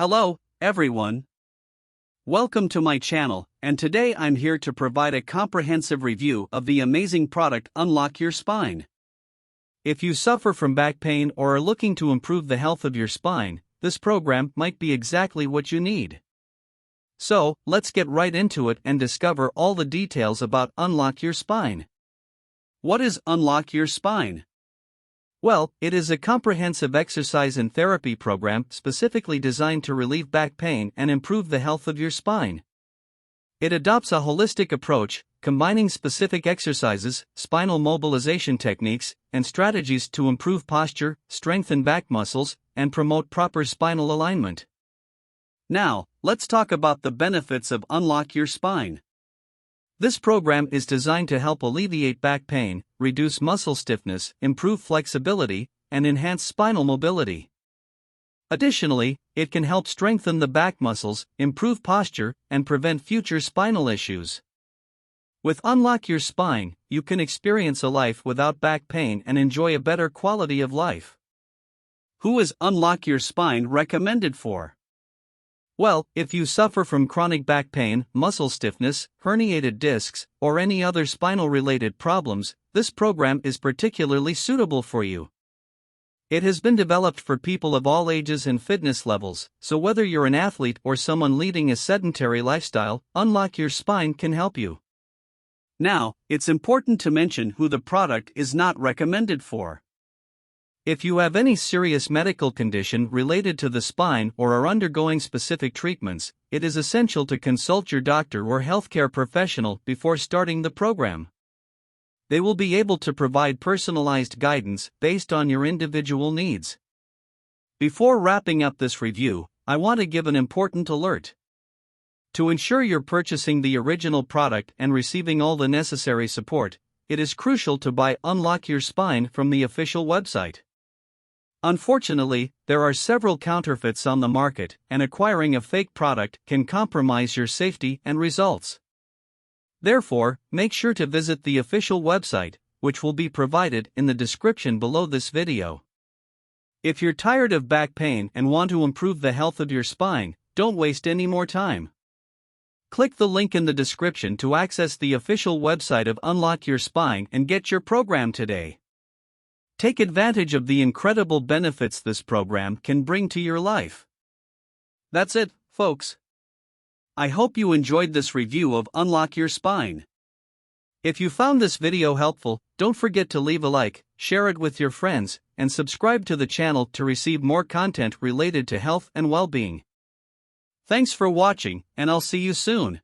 Hello, everyone. Welcome to my channel, and today I'm here to provide a comprehensive review of the amazing product Unlock Your Spine. If you suffer from back pain or are looking to improve the health of your spine, this program might be exactly what you need. So, let's get right into it and discover all the details about Unlock Your Spine. What is Unlock Your Spine? Well, it is a comprehensive exercise and therapy program specifically designed to relieve back pain and improve the health of your spine. It adopts a holistic approach, combining specific exercises, spinal mobilization techniques, and strategies to improve posture, strengthen back muscles, and promote proper spinal alignment. Now, let's talk about the benefits of Unlock Your Spine. This program is designed to help alleviate back pain, reduce muscle stiffness, improve flexibility, and enhance spinal mobility. Additionally, it can help strengthen the back muscles, improve posture, and prevent future spinal issues. With Unlock Your Spine, you can experience a life without back pain and enjoy a better quality of life. Who is Unlock Your Spine recommended for? Well, if you suffer from chronic back pain, muscle stiffness, herniated discs, or any other spinal-related problems, this program is particularly suitable for you. It has been developed for people of all ages and fitness levels, so whether you're an athlete or someone leading a sedentary lifestyle, Unlock Your Spine can help you. Now, it's important to mention who the product is not recommended for. If you have any serious medical condition related to the spine or are undergoing specific treatments, it is essential to consult your doctor or healthcare professional before starting the program. They will be able to provide personalized guidance based on your individual needs. Before wrapping up this review, I want to give an important alert. To ensure you're purchasing the original product and receiving all the necessary support, it is crucial to buy Unlock Your Spine from the official website. Unfortunately, there are several counterfeits on the market, and acquiring a fake product can compromise your safety and results. Therefore, make sure to visit the official website, which will be provided in the description below this video. If you're tired of back pain and want to improve the health of your spine, don't waste any more time. Click the link in the description to access the official website of Unlock Your Spine and get your program today. Take advantage of the incredible benefits this program can bring to your life. That's it, folks. I hope you enjoyed this review of Unlock Your Spine. If you found this video helpful, don't forget to leave a like, share it with your friends, and subscribe to the channel to receive more content related to health and well-being. Thanks for watching, and I'll see you soon.